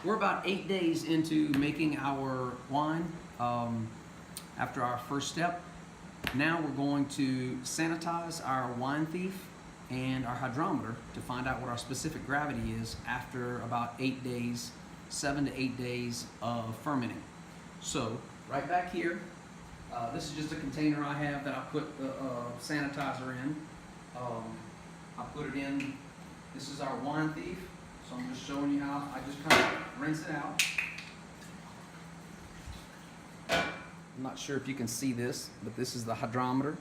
We're about 8 days into making our wine after our first step. Now we're going to sanitize our wine thief and our hydrometer to find out what our specific gravity is after about 8 days, 7 to 8 days of fermenting. So right back here, this is just a container I have that I put the sanitizer in. I put it in, this is our wine thief, so I'm just showing you how I just kind of rinse it out. I'm not sure if you can see this, but this is the hydrometer.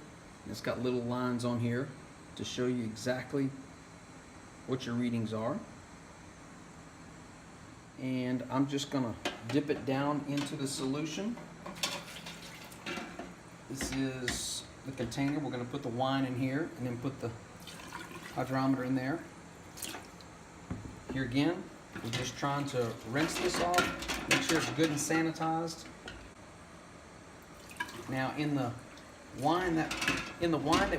It's got little lines on here to show you exactly what your readings are. And I'm just going to dip it down into the solution. This is the container. We're going to put the wine in here and then put the hydrometer in there. Here again, we're just trying to rinse this off, make sure it's good and sanitized. Now in the wine that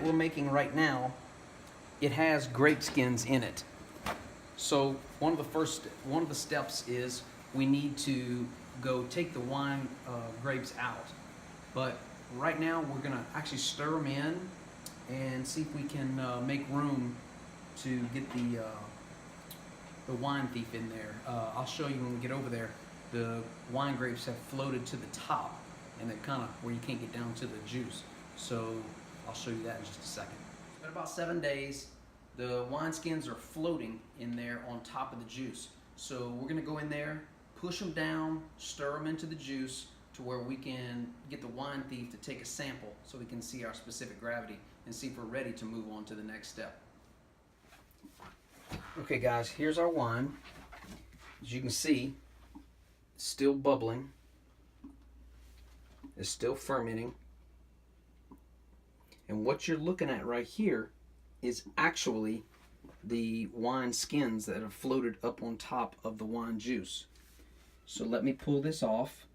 we're making right now, it has grape skins in it. So one of the steps is we need to go take the wine grapes out. But right now we're gonna actually stir them in and see if we can make room to get the wine thief in there. I'll show you when we get over there. The wine grapes have floated to the top, and they're kind of where you can't get down to the juice. So I'll show you that in just a second. It's been about 7 days. The wine skins are floating in there on top of the juice. So we're gonna go in there, push them down, stir them into the juice to where we can get the wine thief to take a sample so we can see our specific gravity and see if we're ready to move on to the next step. Okay guys, here's our wine. As you can see, it's still bubbling. It's still fermenting. And what you're looking at right here is actually the wine skins that have floated up on top of the wine juice. So let me pull this off.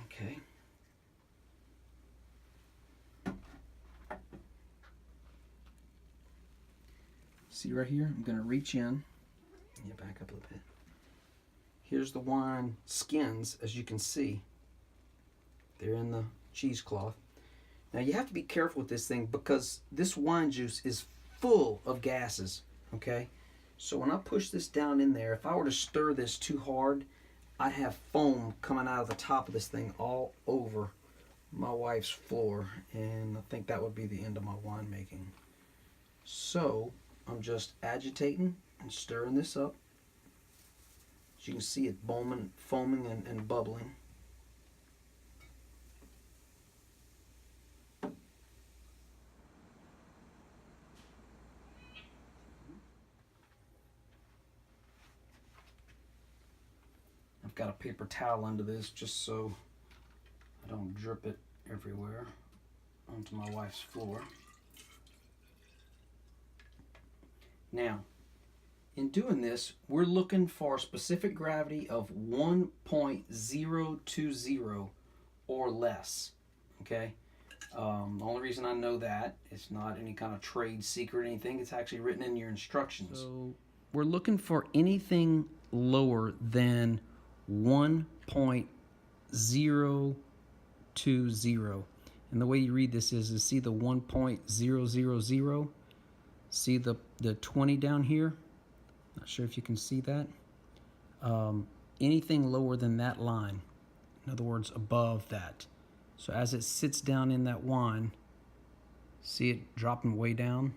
Okay. See right here? I'm going to reach in. Yeah, back up a little bit. Here's the wine skins, as you can see. They're in the cheesecloth. Now you have to be careful with this thing because this wine juice is full of gases, okay? So when I push this down in there, if I were to stir this too hard, I'd have foam coming out of the top of this thing all over my wife's floor, and I think that would be the end of my winemaking. So I'm just agitating and stirring this up. As you can see, it foaming and bubbling. I've got a paper towel under this just so I don't drip it everywhere onto my wife's floor. Now, in doing this, we're looking for a specific gravity of 1.020 or less, okay? The only reason I know that, it's not any kind of trade secret or anything, it's actually written in your instructions. So we're looking for anything lower than 1.020. And the way you read this is see the 1.000, see the 20 down here? Not sure if you can see that. Anything lower than that line, in other words, above that. So as it sits down in that wine, see it dropping way down?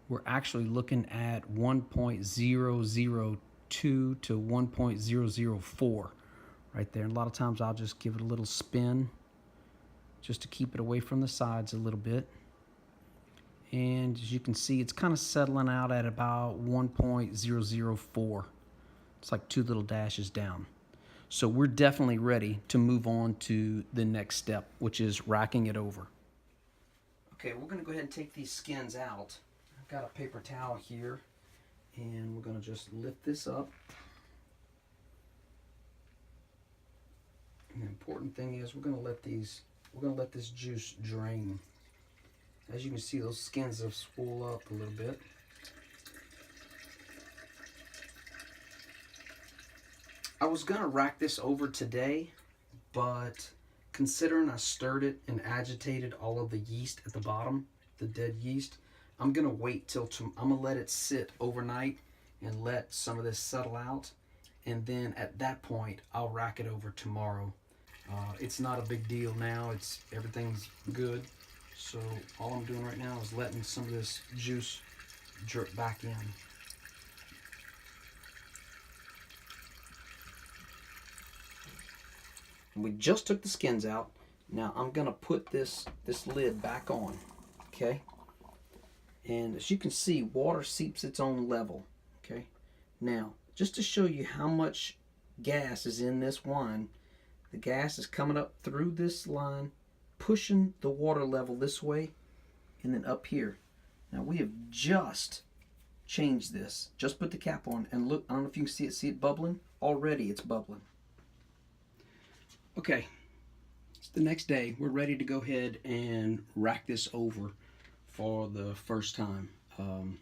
We're actually looking at 1.002 to 1.004 right there. And a lot of times I'll just give it a little spin just to keep it away from the sides a little bit. And as you can see, it's kind of settling out at about 1.004. It's like 2 little dashes down. So we're definitely ready to move on to the next step, which is racking it over. Okay, we're going to go ahead and take these skins out. I've got a paper towel here, and we're going to just lift this up. And the important thing is we're going to let this juice drain. As you can see, those skins have swole up a little bit. I was gonna rack this over today, but considering I stirred it and agitated all of the yeast at the bottom, the dead yeast, I'm gonna wait till I'm gonna let it sit overnight and let some of this settle out, and then at that point I'll rack it over tomorrow. It's not a big deal now. Everything's good. So all I'm doing right now is letting some of this juice drip back in. We just took the skins out. Now I'm gonna put this lid back on, okay? And as you can see, water seeps its own level, okay? Now, just to show you how much gas is in this wine, the gas is coming up through this line, pushing the water level this way, and then up here. Now we have just changed this. Just put the cap on, and look, I don't know if you can see it bubbling? Already it's bubbling. Okay, it's the next day. We're ready to go ahead and rack this over for the first time. I'm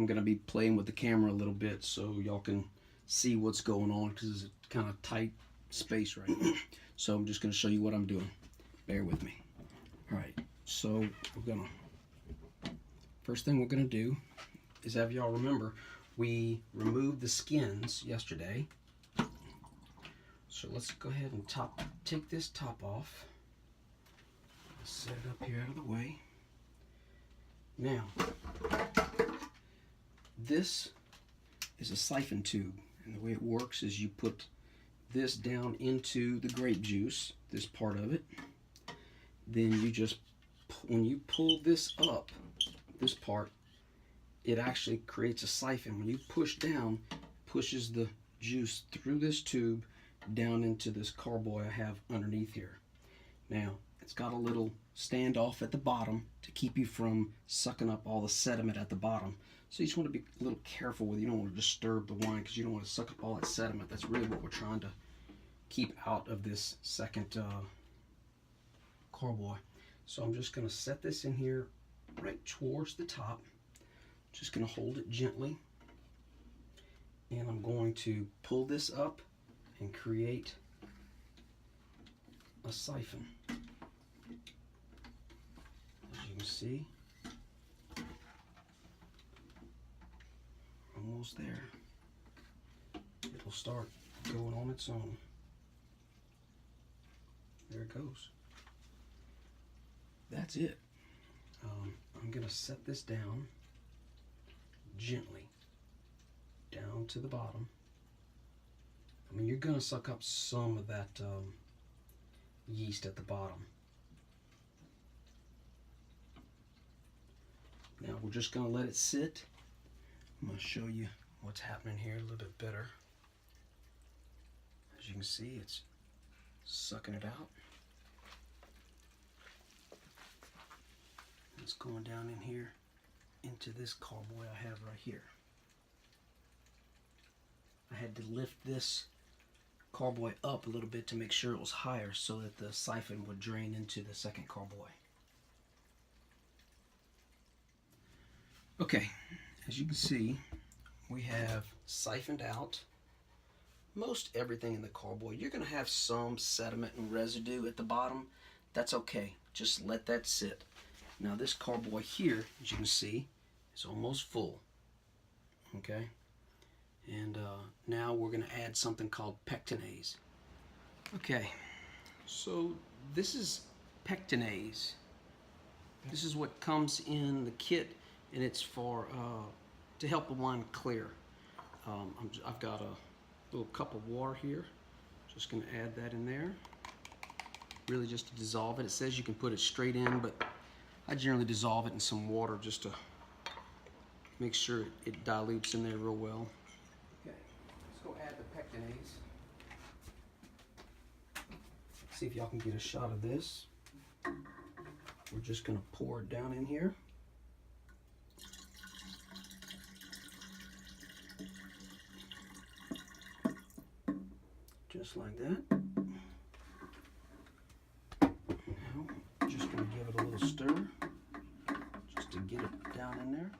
gonna be playing with the camera a little bit so y'all can see what's going on, because it's a kind of tight space right now. So I'm just gonna show you what I'm doing. Bear with me. All right, so first thing we're gonna do is, have y'all remember, we removed the skins yesterday. So let's go ahead and take this top off. Set it up here out of the way. Now, this is a siphon tube, and the way it works is you put this down into the grape juice, this part of it. Then you just, when you pull this up, this part, it actually creates a siphon. When you push down, pushes the juice through this tube down into this carboy I have underneath here. Now, it's got a little standoff at the bottom to keep you from sucking up all the sediment at the bottom. So you just want to be a little careful with it. You don't want to disturb the wine, because you don't want to suck up all that sediment. That's really what we're trying to keep out of this second carboy. So I'm just going to set this in here right towards the top. Just going to hold it gently. And I'm going to pull this up and create a siphon. As you can see, almost there. It'll start going on its own. There it goes. That's it. I'm going to set this down gently down to the bottom. I mean, you're going to suck up some of that yeast at the bottom. Now we're just going to let it sit. I'm going to show you what's happening here a little bit better. As you can see, it's sucking it out. It's going down in here into this carboy I have right here. I had to lift this carboy up a little bit to make sure it was higher so that the siphon would drain into the second carboy. Okay, as you can see, we have siphoned out most everything in the carboy. You're going to have some sediment and residue at the bottom. That's okay. Just let that sit. Now this carboy here, as you can see, is almost full. Okay? And now we're going to add something called Pectin Aise. Okay, so this is Pectin Aise. This is what comes in the kit, and it's for to help the wine clear. I've got a little cup of water here. Just going to add that in there. Really just to dissolve it. It says you can put it straight in, but I generally dissolve it in some water just to make sure it dilutes in there real well. Okay, let's go add the Pectin Aise. See if y'all can get a shot of this. We're just going to pour it down in here. Just like that. Now, just going to give it a little stir. on in there.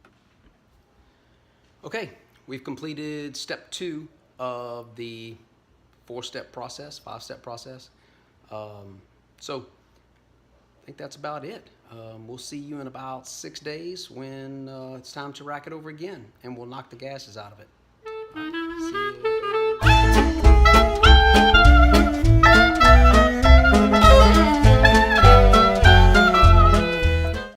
Okay, we've completed step 2 of the 4-step process, 5-step process. So I think that's about it. We'll see you in about 6 days when it's time to rack it over again, and we'll knock the gases out of it.